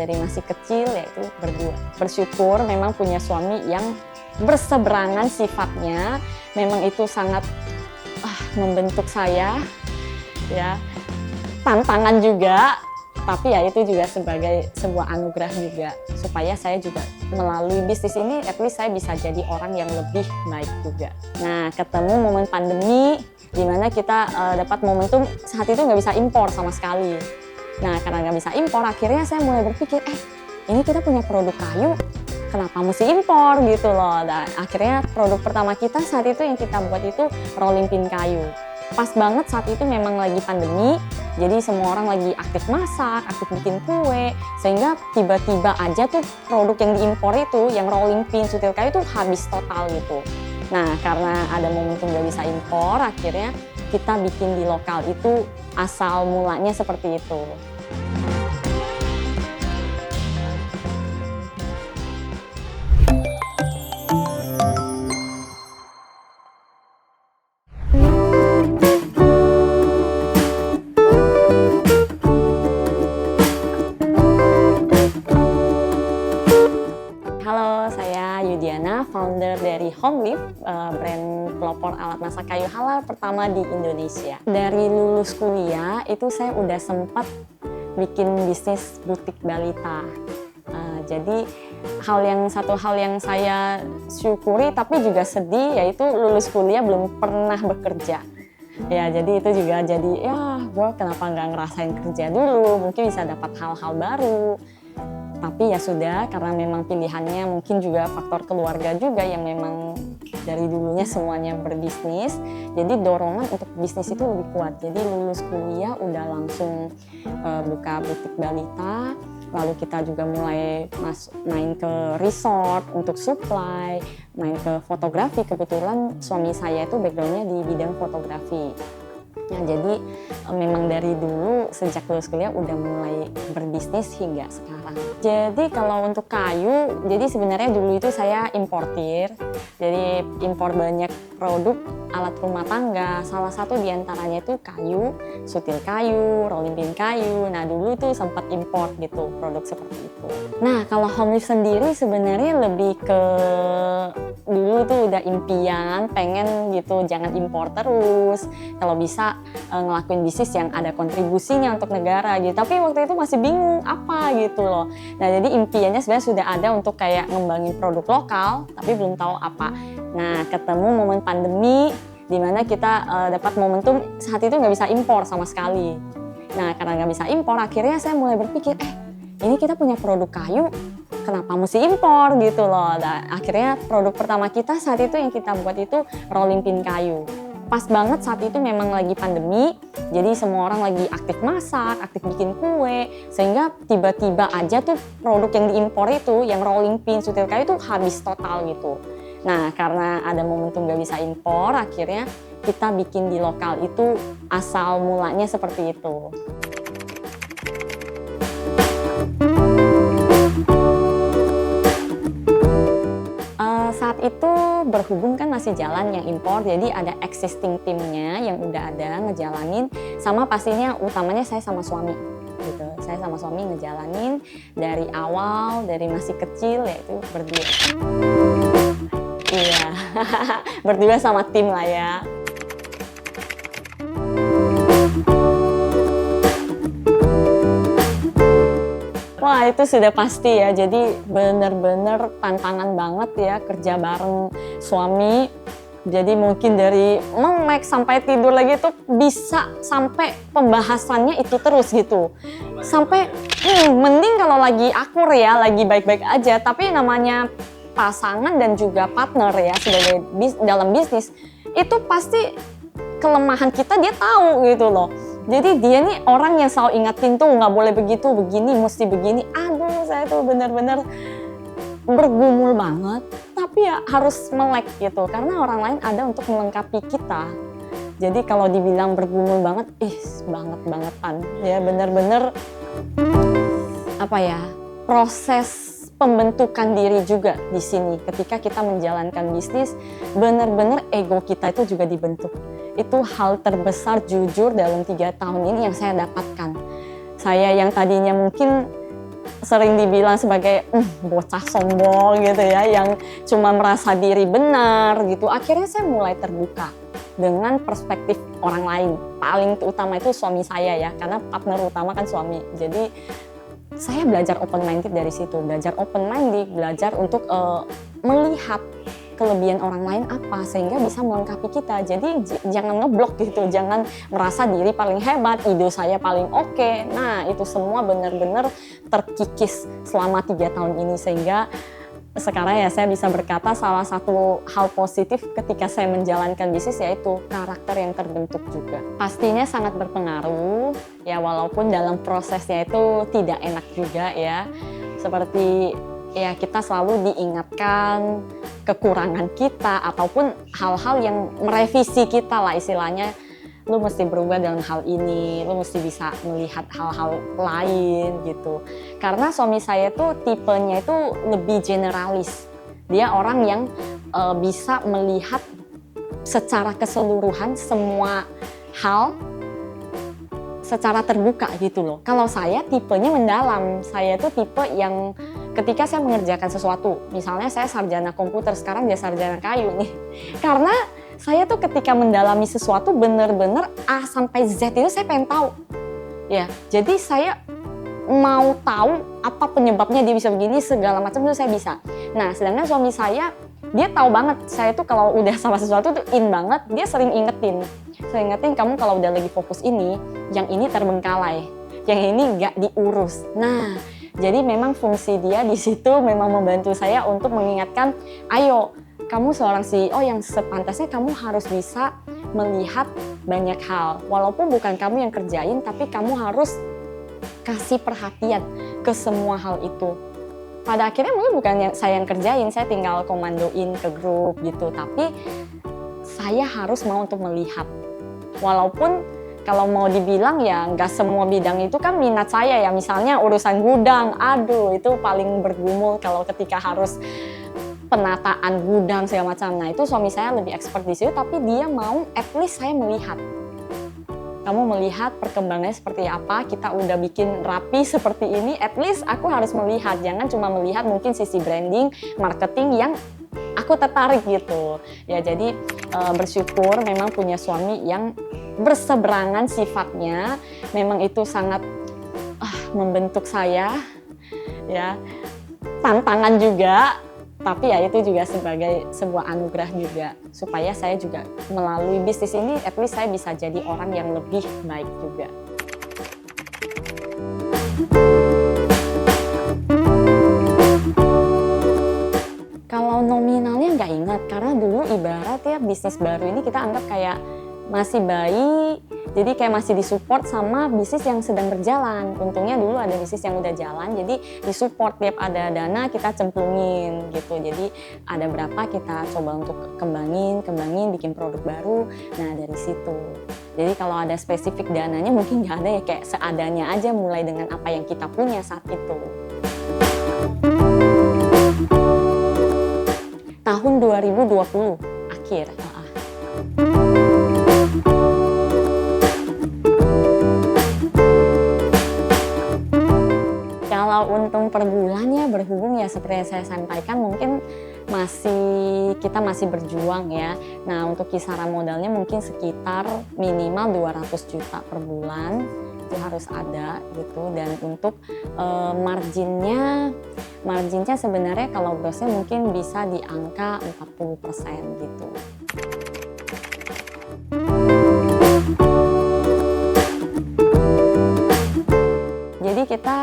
dari masih kecil, yaitu berdua. Bersyukur memang punya suami yang berseberangan sifatnya, memang itu sangat membentuk saya, ya, tantangan juga, tapi ya itu juga sebagai sebuah anugerah juga, supaya saya juga melalui bisnis ini, at least saya bisa jadi orang yang lebih baik juga. Nah, ketemu momen pandemi, di mana kita dapat momentum saat itu nggak bisa impor sama sekali. Nah, karena nggak bisa impor, akhirnya saya mulai berpikir, ini kita punya produk kayu, kenapa mesti impor gitu loh. Nah, akhirnya produk pertama kita saat itu yang kita buat itu rolling pin kayu. Pas banget saat itu memang lagi pandemi, jadi semua orang lagi aktif masak, aktif bikin kue, sehingga tiba-tiba aja tuh produk yang diimpor itu, yang rolling pin, sutil kayu tuh habis total gitu. Nah, karena ada momentum gak bisa impor, akhirnya kita bikin di lokal itu, asal mulanya seperti itu. Halo, saya Yudiana, founder dari Homelive, brand pelopor alat masak kayu halal pertama di Indonesia. Dari lulus kuliah, itu saya udah sempat bikin bisnis butik balita. Jadi satu hal yang saya syukuri tapi juga sedih, yaitu lulus kuliah belum pernah bekerja. Ya, jadi itu juga jadi, gue kenapa nggak ngerasain kerja dulu, mungkin bisa dapat hal-hal baru. Tapi ya sudah, karena memang pilihannya mungkin juga faktor keluarga juga yang memang dari dulunya semuanya berbisnis. Jadi dorongan untuk bisnis itu lebih kuat. Jadi lulus kuliah udah langsung buka butik balita. Lalu kita juga mulai main ke resort untuk supply, main ke fotografi. Kebetulan suami saya itu backgroundnya di bidang fotografi. Nah, jadi memang dari dulu sejak lulus kuliah udah mulai berbisnis hingga sekarang. Jadi kalau untuk kayu, jadi sebenarnya dulu itu saya importir. Jadi impor banyak produk alat rumah tangga. Salah satu diantaranya itu kayu, sutil kayu, rolling pin kayu. Nah, dulu tuh sempat import gitu produk seperti itu. Nah, kalau Homelive sendiri sebenarnya lebih ke dulu tuh udah impian, pengen gitu jangan impor terus. Kalau bisa ngelakuin bisnis yang ada kontribusinya untuk negara gitu. Tapi waktu itu masih bingung apa gitu loh. Nah, jadi impiannya sebenarnya sudah ada untuk kayak ngembangin produk lokal, tapi belum tahu apa. Nah, ketemu momen pandemi di mana kita dapat momentum saat itu nggak bisa impor sama sekali. Nah, karena nggak bisa impor, akhirnya saya mulai berpikir, ini kita punya produk kayu, kenapa mesti impor gitu loh. Nah, akhirnya produk pertama kita saat itu yang kita buat itu rolling pin kayu. Pas banget saat itu memang lagi pandemi, jadi semua orang lagi aktif masak, aktif bikin kue, sehingga tiba-tiba aja tuh produk yang diimpor itu, yang rolling pin, sutil kayu tuh habis total gitu. Nah, karena ada momentum gak bisa impor, akhirnya kita bikin di lokal itu, asal mulanya seperti itu. Saat itu berhubung kan masih jalan yang impor, jadi ada existing timnya yang udah ada ngejalanin, sama pastinya utamanya saya sama suami gitu. Saya sama suami ngejalanin dari awal, dari masih kecil, yaitu berdua. Iya, berdua sama tim lah ya. Wah, itu sudah pasti ya, jadi benar-benar tantangan banget ya kerja bareng suami. Jadi mungkin dari melek sampai tidur lagi tuh bisa sampai pembahasannya itu terus gitu. Sampai mending kalau lagi akur ya, lagi baik-baik aja. Tapi namanya pasangan dan juga partner ya sebagai dalam bisnis, itu pasti kelemahan kita dia tahu gitu loh. Jadi dia nih orang yang selalu ingetin tuh nggak boleh begitu, begini, mesti begini. Aduh, saya tuh benar-benar bergumul banget. Tapi ya harus melek gitu, karena orang lain ada untuk melengkapi kita. Jadi kalau dibilang bergumul banget, banget-bangetan. Ya benar-benar proses pembentukan diri juga di sini. Ketika kita menjalankan bisnis, benar-benar ego kita itu juga dibentuk. Itu hal terbesar jujur dalam 3 tahun ini yang saya dapatkan. Saya yang tadinya mungkin sering dibilang sebagai bocah sombong gitu ya, yang cuma merasa diri benar gitu. Akhirnya saya mulai terbuka dengan perspektif orang lain. Paling utama itu suami saya ya, karena partner utama kan suami. Jadi saya belajar open minded dari situ, belajar open minded, belajar untuk melihat kelebihan orang lain apa sehingga bisa melengkapi kita. Jadi jangan ngeblok gitu, jangan merasa diri paling hebat, ide saya paling oke. Nah itu semua benar-benar terkikis selama 3 tahun ini, sehingga sekarang ya saya bisa berkata salah satu hal positif ketika saya menjalankan bisnis yaitu karakter yang terbentuk juga. Pastinya sangat berpengaruh ya, walaupun dalam prosesnya itu tidak enak juga ya. Seperti ya kita selalu diingatkan kekurangan kita ataupun hal-hal yang merevisi kita lah istilahnya. Lu mesti berubah dalam hal ini, lu mesti bisa melihat hal-hal lain gitu. Karena suami saya tuh tipenya itu lebih generalis. Dia orang yang bisa melihat secara keseluruhan semua hal secara terbuka gitu loh. Kalau saya tipenya mendalam, saya tuh tipe yang ketika saya mengerjakan sesuatu, misalnya saya sarjana komputer, sekarang dia sarjana kayu nih. Karena saya tuh ketika mendalami sesuatu bener-bener A sampai Z itu saya pengen tahu. Ya, jadi saya mau tahu apa penyebabnya dia bisa begini, segala macam itu saya bisa. Nah, sedangkan suami saya, dia tahu banget, saya tuh kalau udah sama sesuatu tuh in banget, dia sering ingetin. Saya ingetin, kamu kalau udah lagi fokus ini, yang ini terbengkalai, yang ini nggak diurus. Nah, jadi memang fungsi dia di situ memang membantu saya untuk mengingatkan, ayo, kamu seorang CEO yang sepantasnya kamu harus bisa melihat banyak hal. Walaupun bukan kamu yang kerjain, tapi kamu harus kasih perhatian ke semua hal itu. Pada akhirnya mungkin bukan saya yang kerjain, saya tinggal komandoin ke grup gitu. Tapi saya harus mau untuk melihat. Walaupun kalau mau dibilang ya nggak semua bidang itu kan minat saya ya. Misalnya urusan gudang, aduh itu paling bergumul kalau ketika harus penataan gudang segala macam. Nah itu suami saya lebih expert di situ, tapi dia mau at least saya melihat. Kamu melihat perkembangannya seperti apa, kita udah bikin rapi seperti ini, at least aku harus melihat. Jangan cuma melihat mungkin sisi branding, marketing yang aku tertarik gitu. Ya jadi bersyukur memang punya suami yang berseberangan sifatnya, memang itu sangat membentuk saya, ya tantangan juga. Tapi ya itu juga sebagai sebuah anugerah juga, supaya saya juga melalui bisnis ini at least saya bisa jadi orang yang lebih baik juga. Kalau nominalnya nggak ingat, karena dulu ibarat ya bisnis baru ini kita anggap kayak masih bayi, jadi kayak masih disupport sama bisnis yang sedang berjalan. Untungnya dulu ada bisnis yang udah jalan, jadi disupport, tiap ada dana kita cemplungin gitu. Jadi ada berapa kita coba untuk kembangin, bikin produk baru. Nah dari situ. Jadi kalau ada spesifik dananya mungkin nggak ada ya, kayak seadanya aja mulai dengan apa yang kita punya saat itu. Tahun 2020 akhir. Kalau untung per bulannya berhubung ya seperti yang saya sampaikan, mungkin kita masih berjuang ya. Nah untuk kisaran modalnya mungkin sekitar minimal 200 juta per bulan itu harus ada gitu. Dan untuk marginnya sebenarnya kalau grossnya mungkin bisa di angka 40% gitu. Jadi kita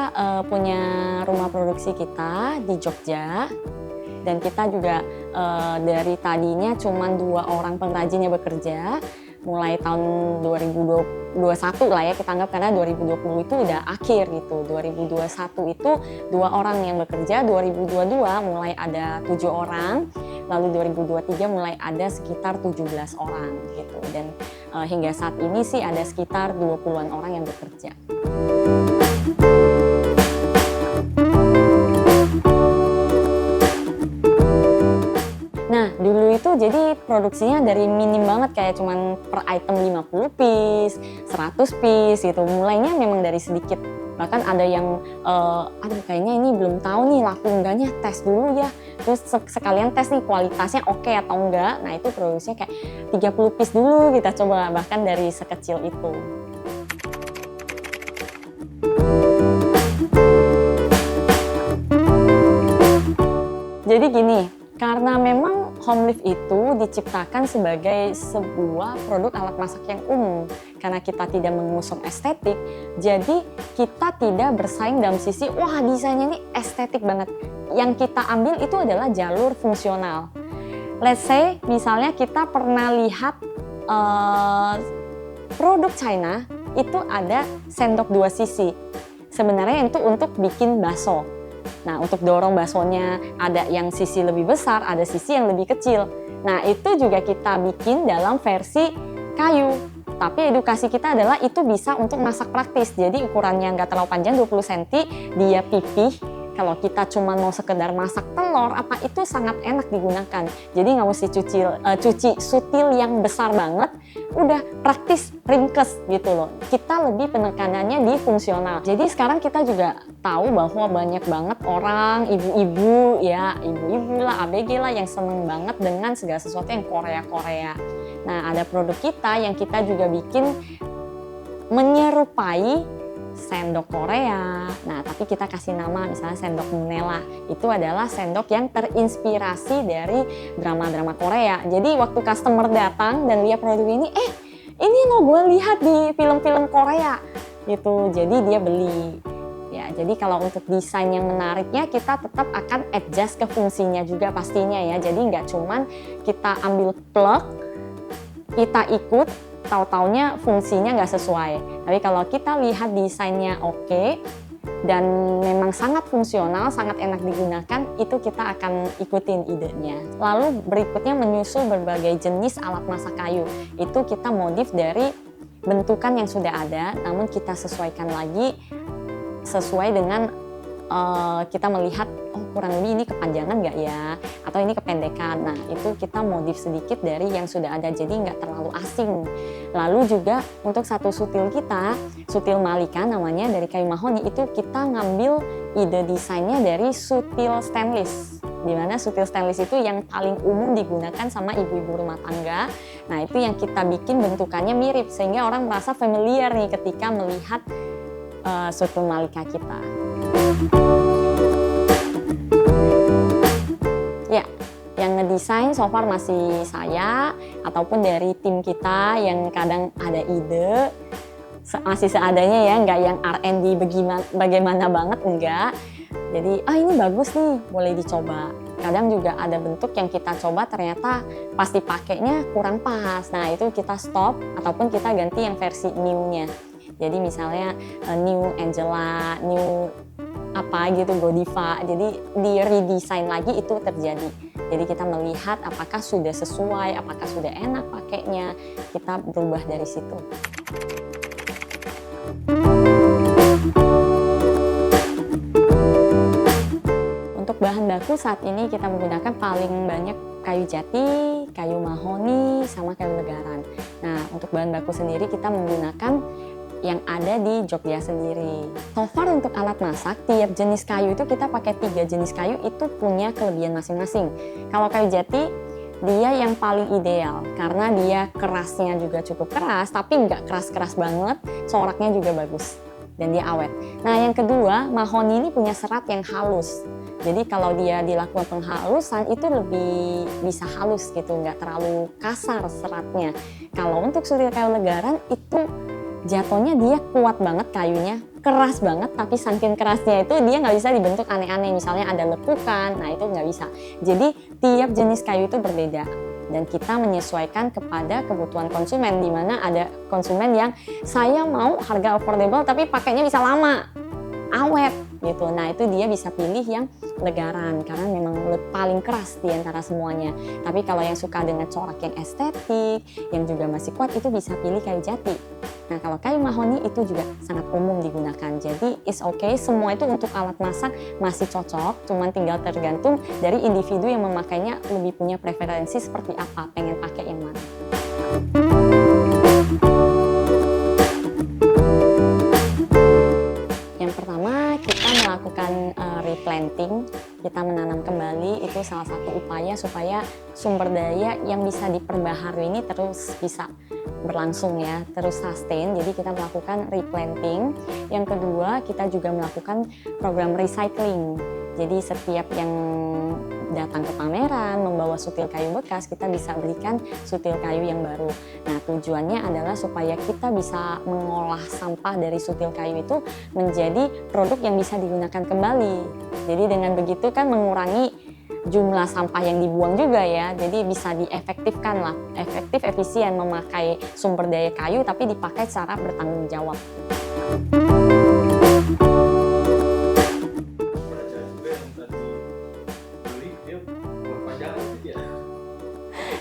punya rumah produksi kita di Jogja, dan kita juga dari tadinya cuma 2 orang pengrajin yang bekerja, mulai tahun 2021 lah ya kita anggap, karena 2020 itu udah akhir gitu. 2021 itu 2 orang yang bekerja, 2022 mulai ada 7 orang, lalu 2023 mulai ada sekitar 17 orang gitu. Dan hingga saat ini sih ada sekitar 20-an orang yang bekerja. Nah dulu itu jadi produksinya dari minim banget, kayak cuman per item 50 piece, 100 piece gitu. Mulainya memang dari sedikit Bahkan ada yang, aduh kayaknya ini belum tahu nih laku enggaknya, tes dulu ya. Terus sekalian tes nih kualitasnya oke atau enggak. Nah itu produksinya kayak 30 piece dulu kita coba, bahkan dari sekecil itu. Jadi gini, karena memang home lift itu diciptakan sebagai sebuah produk alat masak yang umum. Karena kita tidak mengusung estetik, jadi kita tidak bersaing dalam sisi, wah desainnya ini estetik banget. Yang kita ambil itu adalah jalur fungsional. Let's say, misalnya kita pernah lihat produk China, itu ada sendok 2 sisi. Sebenarnya itu untuk bikin bakso. Nah, untuk dorong baksonya ada yang sisi lebih besar, ada sisi yang lebih kecil. Nah, itu juga kita bikin dalam versi kayu. Tapi edukasi kita adalah itu bisa untuk masak praktis. Jadi ukurannya nggak terlalu panjang, 20 cm, dia pipih. Kalau kita cuma mau sekedar masak telur, apa itu sangat enak digunakan. Jadi nggak mesti cuci sutil yang besar banget, udah praktis, ringkes gitu loh. Kita lebih penekanannya di fungsional. Jadi sekarang kita juga tahu bahwa banyak banget orang, ibu-ibu lah, ABG lah yang seneng banget dengan segala sesuatu yang Korea-Korea. Nah ada produk kita yang kita juga bikin menyerupai sendok Korea. Nah, tapi kita kasih nama misalnya sendok Munela. Itu adalah sendok yang terinspirasi dari drama-drama Korea. Jadi waktu customer datang dan lihat produk ini, ini lo gue lihat di film-film Korea gitu. Jadi dia beli. Ya, jadi kalau untuk desain yang menariknya kita tetap akan adjust ke fungsinya juga pastinya ya. Jadi nggak cuman kita ambil plug, kita ikut, tahu-taunya fungsinya nggak sesuai. Tapi kalau kita lihat desainnya oke, dan memang sangat fungsional, sangat enak digunakan, itu kita akan ikutin idenya. Lalu berikutnya menyusul berbagai jenis alat masak kayu. Itu kita modif dari bentukan yang sudah ada, namun kita sesuaikan lagi sesuai dengan kita melihat, kurang lebih ini kepanjangan nggak ya, atau ini kependekan. Nah itu kita modif sedikit dari yang sudah ada, jadi nggak terlalu asing. Lalu juga untuk satu sutil kita, sutil Malika namanya, dari kayu mahoni, itu kita ngambil ide desainnya dari sutil stainless. Dimana sutil stainless itu yang paling umum digunakan sama ibu-ibu rumah tangga. Nah itu yang kita bikin bentukannya mirip, sehingga orang merasa familiar nih ketika melihat sutil Malika kita. Ya, yang ngedesain so far masih saya ataupun dari tim kita yang kadang ada ide masih seadanya ya, nggak yang R&D bagaimana banget, enggak. Jadi ini bagus nih, boleh dicoba. Kadang juga ada bentuk yang kita coba ternyata pas dipakainya kurang pas. Nah itu kita stop ataupun kita ganti yang versi new-nya. Jadi misalnya new Angela, new apa gitu, Godiva. Jadi di redesign lagi itu terjadi. Jadi kita melihat apakah sudah sesuai, apakah sudah enak pakainya. Kita berubah dari situ. Untuk bahan baku saat ini kita menggunakan paling banyak kayu jati, kayu mahoni, sama kayu legaran. Nah untuk bahan baku sendiri kita menggunakan yang ada di Jogja sendiri. So far untuk alat masak, tiap jenis kayu itu kita pakai 3 jenis kayu itu punya kelebihan masing-masing. Kalau kayu jati, dia yang paling ideal karena dia kerasnya juga cukup keras, tapi nggak keras-keras banget, coraknya juga bagus dan dia awet. Nah yang kedua, mahoni ini punya serat yang halus. Jadi kalau dia dilakukan penghalusan itu lebih bisa halus gitu, nggak terlalu kasar seratnya. Kalau untuk sutil kayu legaran itu jatuhnya dia kuat banget kayunya, keras banget, tapi saking kerasnya itu dia nggak bisa dibentuk aneh-aneh, misalnya ada lekukan, nah itu nggak bisa. Jadi tiap jenis kayu itu berbeda dan kita menyesuaikan kepada kebutuhan konsumen, di mana ada konsumen yang saya mau harga affordable tapi pakainya bisa lama, awet gitu. Nah itu dia bisa pilih yang legaran karena memang paling keras di antara semuanya. Tapi kalau yang suka dengan corak yang estetik, yang juga masih kuat, itu bisa pilih kayu jati. Nah kalau kayu mahoni itu juga sangat umum digunakan. Jadi it's okay, semua itu untuk alat masak masih cocok, cuman tinggal tergantung dari individu yang memakainya lebih punya preferensi seperti apa, pengen pakai yang mana. Yang Yang pertama kita melakukan replanting, kita menanam kembali, itu salah satu upaya supaya sumber daya yang bisa diperbaharui ini terus bisa berlangsung ya, terus sustain. Jadi kita melakukan replanting. Yang kedua kita juga melakukan program recycling. Jadi setiap yang datang ke pameran membawa sutil kayu bekas, kita bisa berikan sutil kayu yang baru. Nah, tujuannya adalah supaya kita bisa mengolah sampah dari sutil kayu itu menjadi produk yang bisa digunakan kembali. Jadi dengan begitu kan mengurangi jumlah sampah yang dibuang juga ya. Jadi bisa diefektifkan lah, efektif efisien memakai sumber daya kayu tapi dipakai secara bertanggung jawab.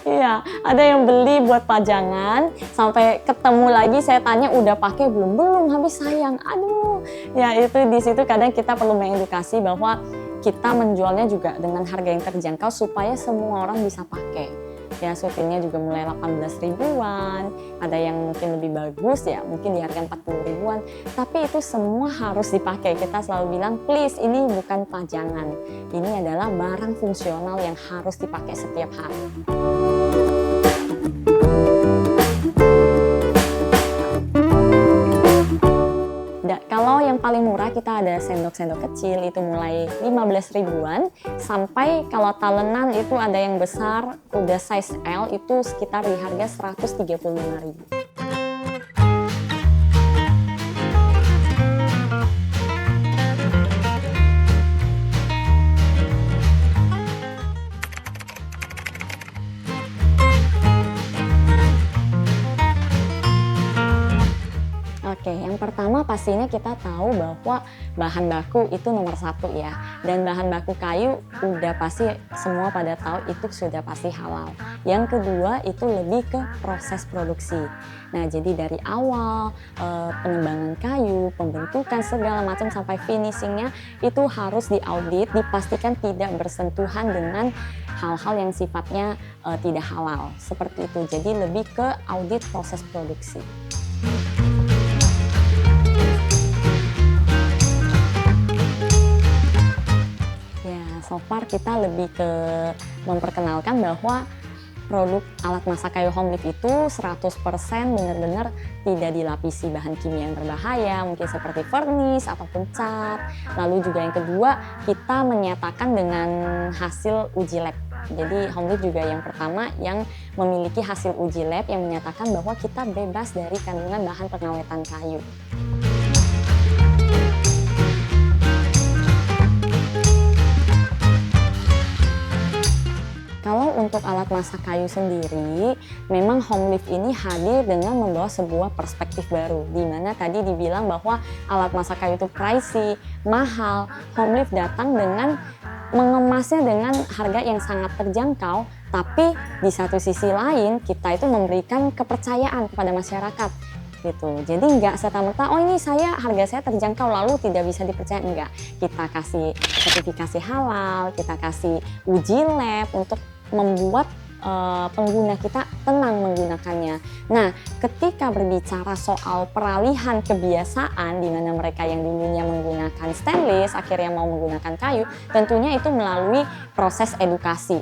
Iya, ada yang beli buat pajangan, sampai ketemu lagi saya tanya udah pakai belum? Belum, habis sayang. Aduh, ya itu di situ kadang kita perlu mengedukasi bahwa kita menjualnya juga dengan harga yang terjangkau supaya semua orang bisa pakai. Ya sutilnya juga mulai 18 ribuan, ada yang mungkin lebih bagus ya mungkin di harga 40 ribuan. Tapi itu semua harus dipakai. Kita selalu bilang please ini bukan pajangan, ini adalah barang fungsional yang harus dipakai setiap hari. Kalau yang paling murah kita ada sendok-sendok kecil itu mulai 15 ribuan sampai kalau talenan itu ada yang besar udah size L itu sekitar di harga 135.000. Oke, yang pertama pastinya kita tahu bahwa bahan baku itu nomor satu ya. Dan bahan baku kayu udah pasti semua pada tahu itu sudah pasti halal. Yang kedua itu lebih ke proses produksi. Nah jadi dari awal penebangan kayu, pembentukan segala macam sampai finishingnya itu harus diaudit, dipastikan tidak bersentuhan dengan hal-hal yang sifatnya tidak halal. Seperti itu, jadi lebih ke audit proses produksi. So far kita lebih ke memperkenalkan bahwa produk alat masak kayu Homelif itu 100% benar-benar tidak dilapisi bahan kimia yang berbahaya, mungkin seperti vernis ataupun cat. Lalu juga yang kedua, kita menyatakan dengan hasil uji lab. Jadi Homelif juga yang pertama yang memiliki hasil uji lab yang menyatakan bahwa kita bebas dari kandungan bahan pengawetan kayu. Kalau untuk alat masak kayu sendiri, memang Homelif ini hadir dengan membawa sebuah perspektif baru. Di mana tadi dibilang bahwa alat masak kayu itu pricey, mahal. Homelif datang dengan mengemasnya dengan harga yang sangat terjangkau, tapi di satu sisi lain kita itu memberikan kepercayaan kepada masyarakat. Gitu. Jadi nggak serta-merta, oh ini harga saya terjangkau lalu tidak bisa dipercaya, enggak. Kita kasih sertifikasi halal, kita kasih uji lab untuk membuat pengguna kita tenang menggunakannya. Nah, ketika berbicara soal peralihan kebiasaan di mana mereka yang dulunya menggunakan stainless akhirnya mau menggunakan kayu, tentunya itu melalui proses edukasi.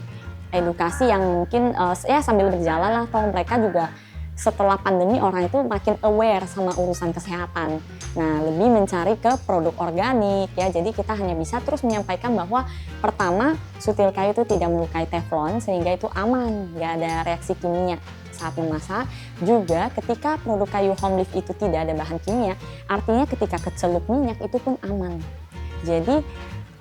Edukasi yang mungkin ya sambil berjalan lah, toh mereka juga setelah pandemi orang itu makin aware sama urusan kesehatan. Nah, lebih mencari ke produk organik ya. Jadi kita hanya bisa terus menyampaikan bahwa pertama, sutil kayu itu tidak melukai teflon sehingga itu aman, nggak ada reaksi kimia saat memasak. Juga ketika produk kayu Homelif itu tidak ada bahan kimia, artinya ketika kecelup minyak itu pun aman. Jadi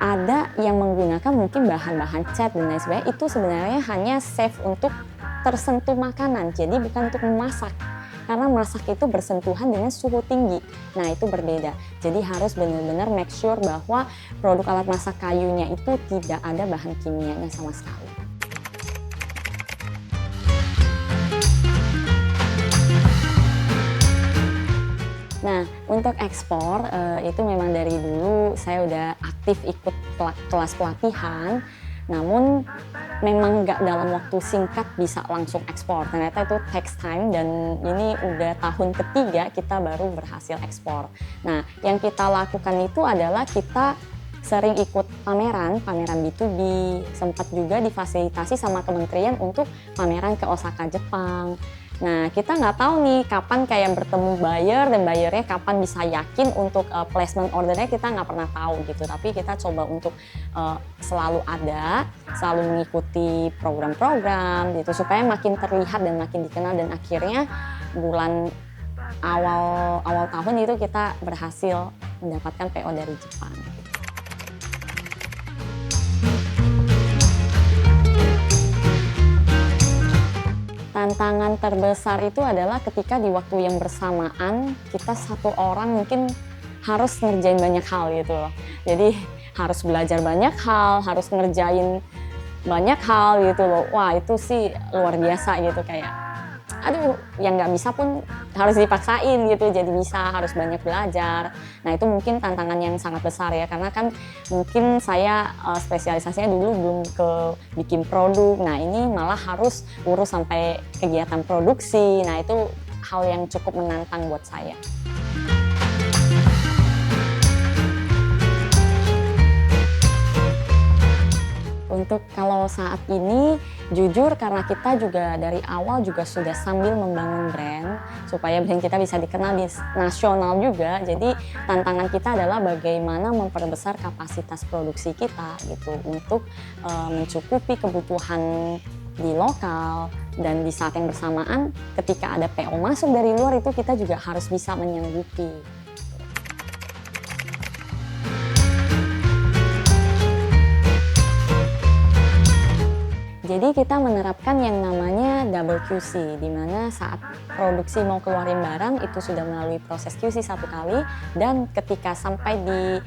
ada yang menggunakan mungkin bahan-bahan cat dan lain sebagainya, itu sebenarnya hanya safe untuk tersentuh makanan, jadi bukan untuk memasak. Karena masak itu bersentuhan dengan suhu tinggi. Nah, itu berbeda. Jadi harus benar-benar make sure bahwa produk alat masak kayunya itu tidak ada bahan kimianya sama sekali. Nah, untuk ekspor itu memang dari dulu saya udah aktif ikut kelas pelatihan. Namun memang nggak dalam waktu singkat bisa langsung ekspor. Ternyata itu takes time dan ini udah tahun ketiga kita baru berhasil ekspor. Nah, yang kita lakukan itu adalah kita sering ikut pameran B2B, sempat juga difasilitasi sama kementerian untuk pameran ke Osaka, Jepang. Nah, kita nggak tahu nih kapan kayak bertemu buyer dan buyernya kapan bisa yakin untuk placement ordernya, kita nggak pernah tahu gitu. Tapi kita coba untuk selalu ada, selalu mengikuti program-program gitu supaya makin terlihat dan makin dikenal, dan akhirnya bulan awal tahun itu kita berhasil mendapatkan PO dari Jepang. Tantangan terbesar itu adalah ketika di waktu yang bersamaan kita satu orang mungkin harus ngerjain banyak hal gitu loh. Jadi harus belajar banyak hal, harus ngerjain banyak hal gitu loh. Wah, itu sih luar biasa gitu, kayak aduh, yang nggak bisa pun harus dipaksain gitu, jadi bisa, harus banyak belajar. Nah, itu mungkin tantangan yang sangat besar ya, karena kan mungkin saya spesialisasinya dulu belum ke bikin produk. Nah, ini malah harus urus sampai kegiatan produksi. Nah, itu hal yang cukup menantang buat saya. Untuk kalau saat ini, jujur karena kita juga dari awal juga sudah sambil membangun brand, supaya brand kita bisa dikenal di nasional juga. Jadi tantangan kita adalah bagaimana memperbesar kapasitas produksi kita gitu, untuk mencukupi kebutuhan di lokal, dan di saat yang bersamaan ketika ada PO masuk dari luar itu kita juga harus bisa menyanggupi. Jadi kita menerapkan yang namanya double QC, di mana saat produksi mau keluarin barang itu sudah melalui proses QC satu kali, dan ketika sampai di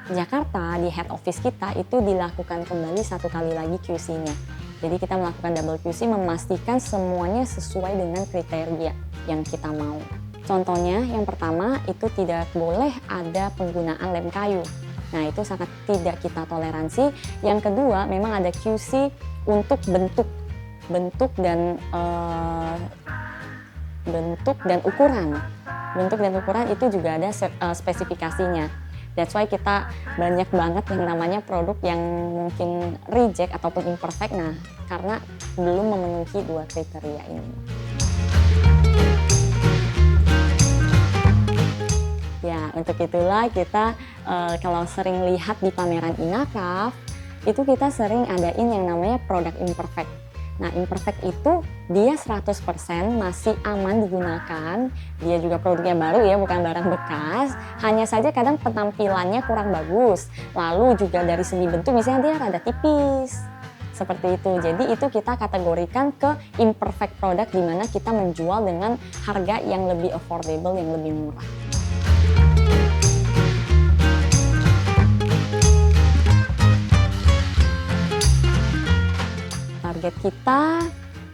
Jakarta, di head office kita, itu dilakukan kembali satu kali lagi QC-nya. Jadi kita melakukan double QC, memastikan semuanya sesuai dengan kriteria yang kita mau. Contohnya yang pertama itu tidak boleh ada penggunaan lem kayu. Nah, itu sangat tidak kita toleransi. Yang kedua, memang ada QC untuk bentuk dan ukuran. Bentuk dan ukuran itu juga ada spesifikasinya. That's why kita banyak banget yang namanya produk yang mungkin reject ataupun imperfect, nah karena belum memenuhi dua kriteria ini. Ya, untuk itulah kita kalau sering lihat di pameran Inacraft, itu kita sering adain yang namanya produk imperfect. Nah, imperfect itu dia 100% masih aman digunakan, dia juga produknya baru ya, bukan barang bekas, hanya saja kadang penampilannya kurang bagus, lalu juga dari segi bentuk misalnya dia rada tipis, seperti itu. Jadi itu kita kategorikan ke imperfect product, di mana kita menjual dengan harga yang lebih affordable, yang lebih murah.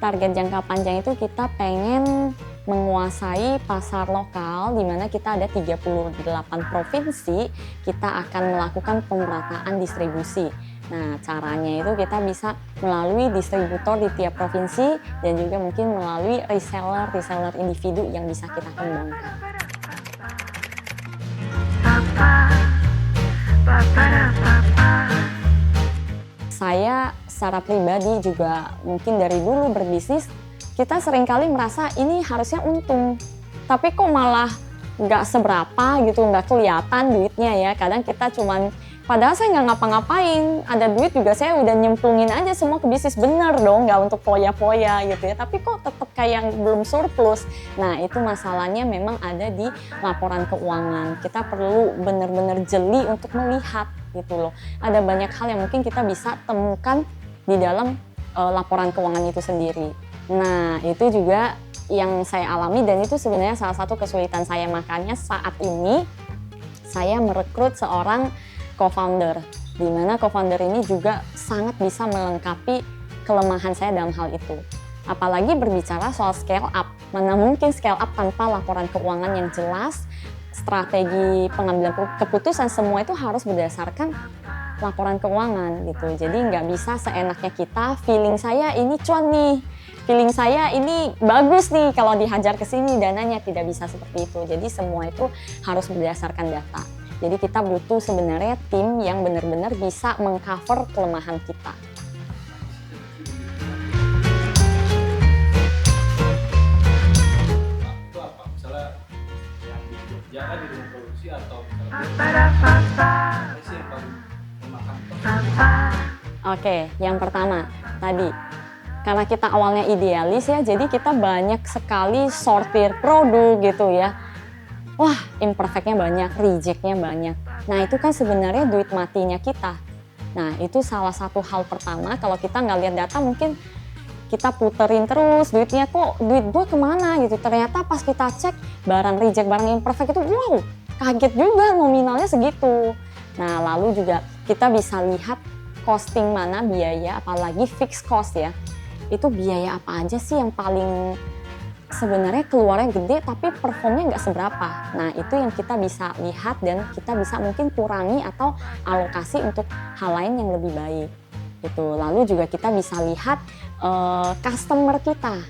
Target jangka panjang itu kita pengen menguasai pasar lokal, di mana kita ada 38 provinsi, kita akan melakukan pemerataan distribusi. Nah, caranya itu kita bisa melalui distributor di tiap provinsi, dan juga mungkin melalui reseller individu yang bisa kita kembangkan. Saya secara pribadi juga mungkin dari dulu berbisnis, kita seringkali merasa ini harusnya untung, tapi kok malah nggak seberapa gitu, nggak kelihatan duitnya ya. Kadang kita cuman, padahal saya nggak ngapa-ngapain, ada duit juga saya udah nyemplungin aja semua ke bisnis, bener dong, nggak untuk foya-foya gitu ya, tapi kok tetap kayak belum surplus. Nah, itu masalahnya memang ada di laporan keuangan. Kita perlu bener-bener jeli untuk melihat gitu loh. Ada banyak hal yang mungkin kita bisa temukan di dalam laporan keuangan itu sendiri. Nah, itu juga yang saya alami, dan itu sebenarnya salah satu kesulitan saya. Makanya saat ini saya merekrut seorang co-founder, di mana co-founder ini juga sangat bisa melengkapi kelemahan saya dalam hal itu. Apalagi berbicara soal scale up, mana mungkin scale up tanpa laporan keuangan yang jelas, strategi pengambilan keputusan, semua itu harus berdasarkan laporan keuangan gitu. Jadi nggak bisa seenaknya kita, feeling saya ini cuan nih, feeling saya ini bagus nih kalau dihajar ke sini dananya, tidak bisa seperti itu. Jadi semua itu harus berdasarkan data. Jadi kita butuh sebenarnya tim yang benar-benar bisa mengcover kelemahan kita. Itu apa? Misalnya yang di Jogja kan di rumah produksi atau misalnya apa sih yang paling memakan? Oke, yang pertama tadi karena kita awalnya idealis ya, jadi kita banyak sekali sortir produk gitu ya. Wah, imperfectnya banyak, rejectnya banyak. Nah, itu kan sebenarnya duit matinya kita. Nah, itu salah satu hal pertama, kalau kita nggak lihat data mungkin kita puterin terus duitnya, kok duit gue kemana gitu. Ternyata pas kita cek barang reject, barang imperfect itu wow, kaget juga nominalnya segitu. Nah, lalu juga kita bisa lihat costing mana biaya, apalagi fixed cost ya. Itu biaya apa aja sih yang paling sebenarnya keluarnya gede tapi performnya nggak seberapa. Nah, itu yang kita bisa lihat dan kita bisa mungkin kurangi atau alokasi untuk hal lain yang lebih baik. Itu. Lalu juga kita bisa lihat customer kita,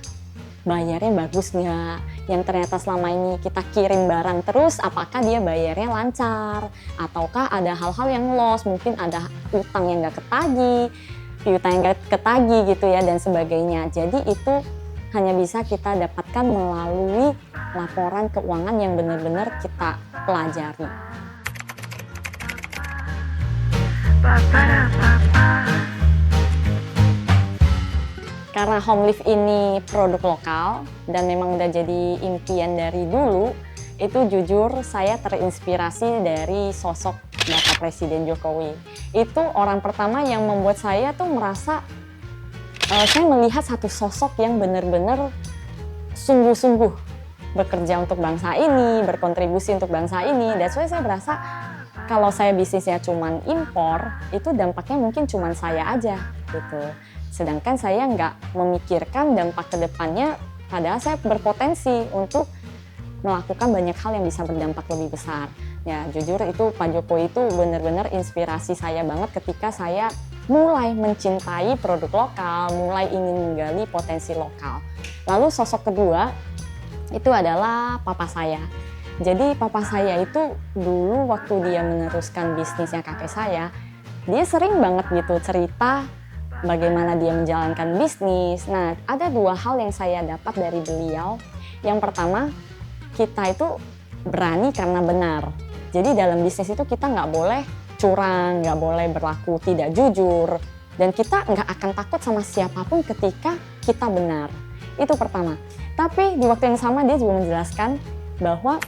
bayarnya bagus nggak? Yang ternyata selama ini kita kirim barang terus, apakah dia bayarnya lancar? Ataukah ada hal-hal yang loss, mungkin ada utang yang nggak ketagih, piutang yang nggak ketagih gitu ya, dan sebagainya. Jadi itu hanya bisa kita dapatkan melalui laporan keuangan yang benar-benar kita pelajari. Karena Homelift ini produk lokal dan memang udah jadi impian dari dulu, itu jujur saya terinspirasi dari sosok Bapak Presiden Jokowi. Itu orang pertama yang membuat saya tuh merasa saya melihat satu sosok yang benar-benar sungguh-sungguh bekerja untuk bangsa ini, berkontribusi untuk bangsa ini. That's why saya berasa kalau saya bisnisnya cuman impor, itu dampaknya mungkin cuman saya aja gitu. Sedangkan saya nggak memikirkan dampak ke depannya, padahal saya berpotensi untuk melakukan banyak hal yang bisa berdampak lebih besar. Ya jujur itu Pak Jokowi itu benar-benar inspirasi saya banget ketika saya mulai mencintai produk lokal, mulai ingin menggali potensi lokal. Lalu sosok kedua itu adalah papa saya. Jadi papa saya itu dulu waktu dia meneruskan bisnisnya kakek saya, dia sering banget gitu cerita bagaimana dia menjalankan bisnis. Nah, ada dua hal yang saya dapat dari beliau. Yang pertama, kita itu berani karena benar. Jadi dalam bisnis itu kita nggak boleh curang, nggak boleh berlaku tidak jujur, dan kita nggak akan takut sama siapapun ketika kita benar. Itu pertama. Tapi di waktu yang sama dia juga menjelaskan bahwa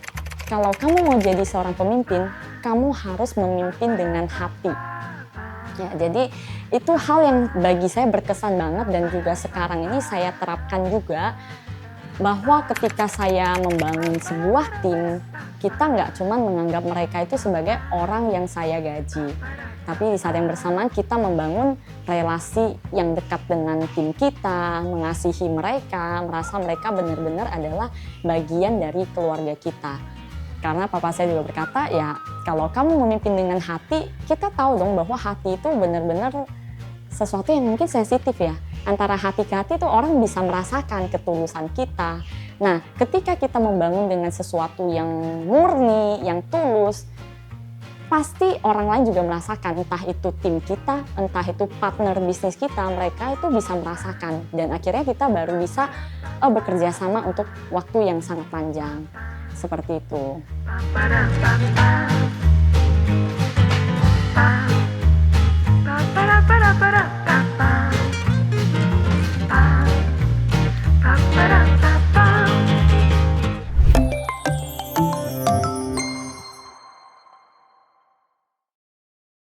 kalau kamu mau jadi seorang pemimpin, kamu harus memimpin dengan hati. Ya, jadi itu hal yang bagi saya berkesan banget dan juga sekarang ini saya terapkan juga, bahwa ketika saya membangun sebuah tim, kita nggak cuma menganggap mereka itu sebagai orang yang saya gaji. Tapi di saat yang bersamaan kita membangun relasi yang dekat dengan tim kita, mengasihi mereka, merasa mereka benar-benar adalah bagian dari keluarga kita. Karena papa saya juga berkata, ya kalau kamu memimpin dengan hati, kita tahu dong bahwa hati itu benar-benar sesuatu yang mungkin sensitif ya. Antara hati ke hati tuh orang bisa merasakan ketulusan kita. Nah, ketika kita membangun dengan sesuatu yang murni, yang tulus, pasti orang lain juga merasakan. Entah itu tim kita, entah itu partner bisnis kita, mereka itu bisa merasakan. Dan akhirnya kita baru bisa bekerja sama untuk waktu yang sangat panjang. Seperti itu.